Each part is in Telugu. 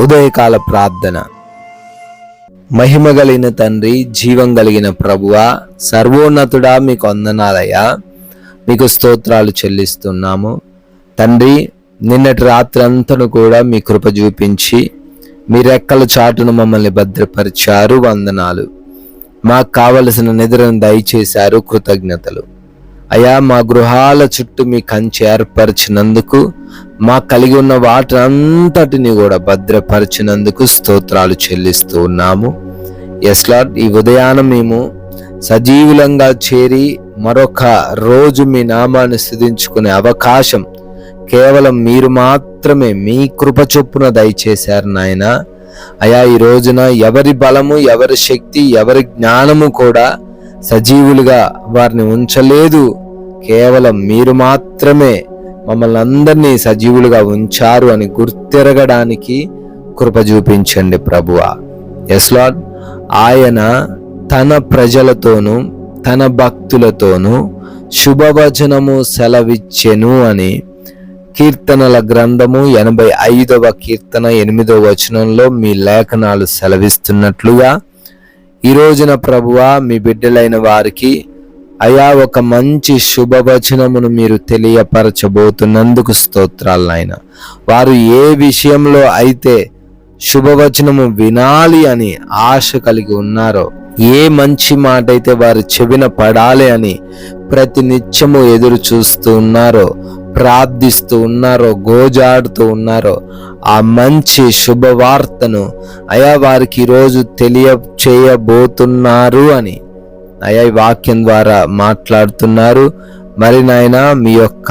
ఉదయకాల ప్రార్థన. మహిమ కలిగిన తండ్రి, జీవం కలిగిన ప్రభువా, సర్వోన్నతుడా, మీకు వందనాలయ్యా. మీకు స్తోత్రాలు చెల్లిస్తున్నాము తండ్రి. నిన్నటి రాత్రి అంతను కూడా మీ కృప చూపించి మీ రెక్కల చాటును మమ్మల్ని భద్రపరిచారు. వందనాలు. మాకు కావలసిన నిద్రను దయచేశారు. కృతజ్ఞతలు అయ్యా. మా గృహాల చుట్టూ మీ కంచె ఏర్పరిచినందుకు, మాకు కలిగి ఉన్న వాటంతటిని కూడా భద్రపరిచినందుకు స్తోత్రాలు చెల్లిస్తూ ఉన్నాము. ఎస్ లార్డ్, ఈ ఉదయాన మేము సజీవులంగా చేరి మరొక రోజు మీ నామాన్ని స్తుతించుకునే అవకాశం కేవలం మీరు మాత్రమే మీ కృప చొప్పున దయచేశారు నాయన. అయా, ఈ రోజున ఎవరి బలము, ఎవరి శక్తి, ఎవరి జ్ఞానము కూడా సజీవులుగా వారిని ఉంచలేదు. కేవలం మీరు మాత్రమే మమ్మల్ని అందరినీ సజీవులుగా ఉంచారు అని గుర్తెరగడానికి కృప చూపించండి ప్రభువా. ఎస్ లార్డ్, ఆయన తన ప్రజలతోనూ తన భక్తులతోనూ శుభవచనము సెలవిచ్చెను అని కీర్తనల గ్రంథము 85వ కీర్తన 8వ వచనంలో మీ లేఖనాలు సెలవిస్తున్నట్లుగా ఈ రోజున ప్రభువా, మీ బిడ్డలైన వారికి అయా ఒక మంచి శుభవచనమును మీరు తెలియపరచబోతున్నందుకు స్తోత్రాలు నాయన. వారు ఏ విషయంలో అయితే శుభవచనము వినాలి అని ఆశ కలిగి ఉన్నారో, ఏ మంచి మాట అయితే వారు చెవిన పడాలి అని ప్రతి నిత్యము ఎదురు చూస్తూ ఉన్నారో, ప్రార్థిస్తూ ఉన్నారో, గోజాడుతూ ఉన్నారో, ఆ మంచి శుభవార్తను అయా వారికి ఈరోజు తెలియచేయబోతున్నారు అని అయా ఈ వాక్యం ద్వారా మాట్లాడుతున్నారు. మరి నాయన, మీ యొక్క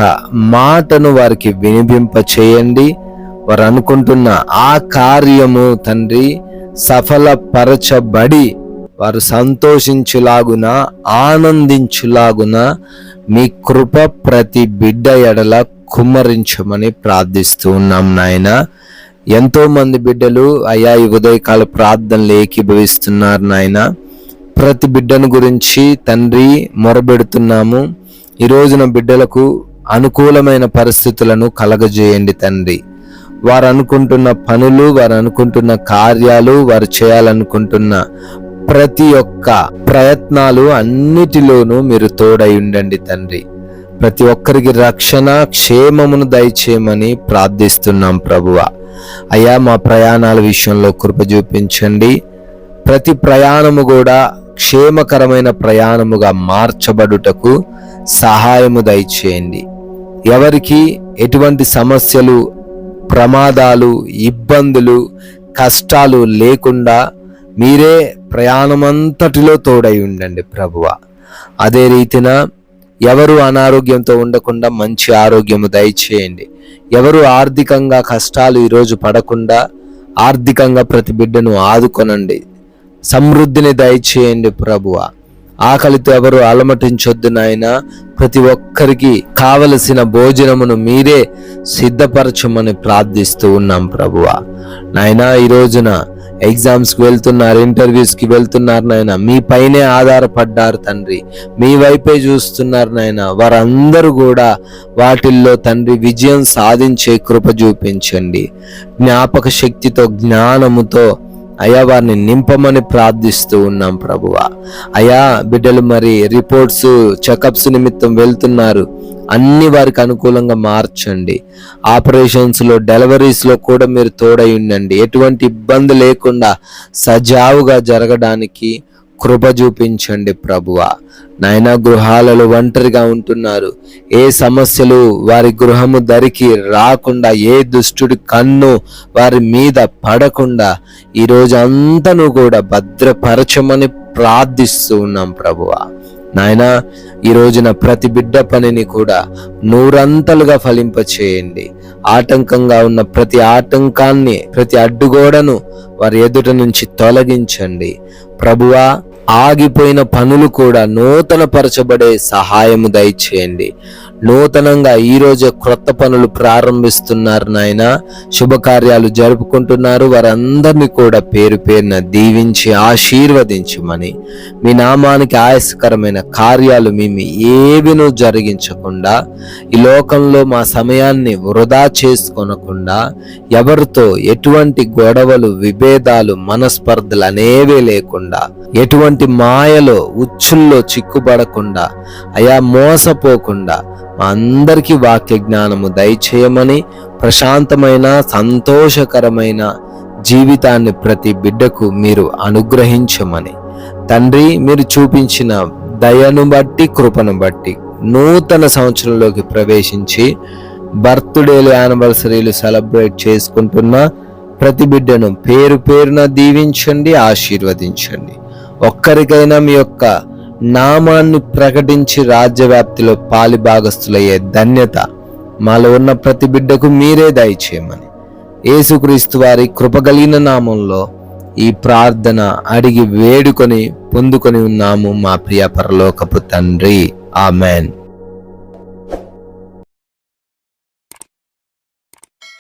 మాటను వారికి వినిపింప చేయండి. వారు అనుకుంటున్న ఆ కార్యము తండ్రి సఫలపరచబడి వారు సంతోషించులాగున, ఆనందించులాగున మీ కృప ప్రతి బిడ్డ ఎడల కుమ్మరించమని ప్రార్థిస్తూ ఉన్నాం నాయన. ఎంతో మంది బిడ్డలు అయ్యా ఈ ఉదయకాల ప్రార్థనలు ఏకీభవిస్తున్నారు నాయన. ప్రతి బిడ్డను గురించి తండ్రి మొరబెడుతున్నాము. ఈ రోజున బిడ్డలకు అనుకూలమైన పరిస్థితులను కలగజేయండి తండ్రి. వారు అనుకుంటున్న పనులు, వారు అనుకుంటున్న కార్యాలు, వారు చేయాలనుకుంటున్న ప్రతి ఒక్క ప్రయత్నాలు అన్నిటిలోనూ మీరు తోడై ఉండండి తండ్రి. ప్రతి ఒక్కరికి రక్షణ, క్షేమమును దయచేయమని ప్రార్థిస్తున్నాం ప్రభువా. అయ్యా, మా ప్రయాణాల విషయంలో కృప చూపించండి. ప్రతి ప్రయాణము కూడా క్షేమకరమైన ప్రయాణముగా మార్చబడుటకు సహాయము దయచేయండి. ఎవరికి ఎటువంటి సమస్యలు, ప్రమాదాలు, ఇబ్బందులు, కష్టాలు లేకుండా మీరే ప్రయాణమంతటిలో తోడై ఉండండి ప్రభువా. అదే రీతిన ఎవరు అనారోగ్యంతో ఉండకుండా మంచి ఆరోగ్యము దయచేయండి. ఎవరు ఆర్థికంగా కష్టాలు ఈరోజు పడకుండా ఆర్థికంగా ప్రతి బిడ్డను ఆదుకొనండి. సమృద్ధిని దయచేయండి ప్రభువా. ఆకలితో ఎవరు అలమటించొద్దు నాయన. ప్రతి ఒక్కరికి కావలసిన భోజనమును మీరే సిద్ధపరచమని ప్రార్థిస్తూ ఉన్నాం ప్రభువా. నాయన, ఈ రోజున ఎగ్జామ్స్కి వెళ్తున్నారు, ఇంటర్వ్యూస్కి వెళ్తున్నారు నాయన. మీ పైనే ఆధారపడ్డారు తండ్రి, మీ వైపే చూస్తున్నారు నాయన. వారందరూ కూడా వాటిల్లో తండ్రి విజయం సాధించే కృప చూపించండి. జ్ఞాపక శక్తితో, జ్ఞానముతో అయా వారిని నింపమని ప్రార్థిస్తూ ఉన్నాం ప్రభువా. అయా, బిడ్డలు మరి రిపోర్ట్స్, చెకప్స్ నిమిత్తం వెళ్తున్నారు. అన్ని వారికి అనుకూలంగా మార్చండి. ఆపరేషన్స్లో, డెలివరీస్లో కూడా మీరు తోడై ఉండండి. ఎటువంటి ఇబ్బంది లేకుండా సజావుగా జరగడానికి కృప చూపించండి ప్రభువా. నాయన, గృహాలలో ఒంటరిగా ఉంటున్నారు. ఏ సమస్యలు వారి గృహము దరికి రాకుండా, ఏ దుష్టుడి కన్ను వారి మీద పడకుండా ఈరోజు అంతను కూడా భద్రపరచమని ప్రార్థిస్తూ ఉన్నాం ప్రభువా. నాయన, ఈ రోజున ప్రతి బిడ్డ పనిని కూడా 100 ఫలింప చేయండి. ఆటంకంగా ఉన్న ప్రతి ఆటంకాన్ని, ప్రతి అడ్డుగోడను వారి ఎదుట నుంచి తొలగించండి ప్రభువా. ఆగిపోయిన పనులు కూడా నూతన పరచబడే సహాయము దయచేయండి. నూతనంగా ఈరోజు క్రొత్త పనులు ప్రారంభిస్తున్నారు నాయన. శుభకార్యాలు జరుపుకుంటున్నారు. వారందరినీ కూడా పేరు పేరున దీవించి ఆశీర్వదించమని, మీ నామానికి ఆయాసకరమైన కార్యాలు మేము ఏవినూ జరిగించకుండా, ఈ లోకంలో మా సమయాన్ని వృధా చేసుకొనకుండా, ఎవరితో ఎటువంటి గొడవలు, విభేదాలు, మనస్పర్ధలు అనేవే లేకుండా, ఎటువంటి మాయలో ఉచ్చుల్లో చిక్కుబడకుండా, అయా మోసపోకుండా మా అందరికీ వాక్య జ్ఞానము దయచేయమని, ప్రశాంతమైన సంతోషకరమైన జీవితాన్ని ప్రతి బిడ్డకు మీరు అనుగ్రహించమని, తండ్రి మీరు చూపించిన దయను బట్టి, కృపను బట్టి నూతన సంవత్సరంలోకి ప్రవేశించి బర్త్డేలు, యానివర్సరీలు సెలబ్రేట్ చేసుకుంటున్న ప్రతి బిడ్డను పేరు పేరున దీవించండి, ఆశీర్వదించండి. ఒక్కరికైనా మీ యొక్క నామాన్ని ప్రకటించి రాజ్యవ్యాప్తిలో పాలిభాగస్తులయ్యే ధన్యత మాలో ఉన్న ప్రతి బిడ్డకు మీరే దయచేయమని, యేసుక్రీస్తు వారి కృపగలిగిన నామంలో ఈ ప్రార్థన అడిగి వేడుకొని పొందుకొని ఉన్నాము మా ప్రియ పరలోకపు తండ్రి. ఆమెన్.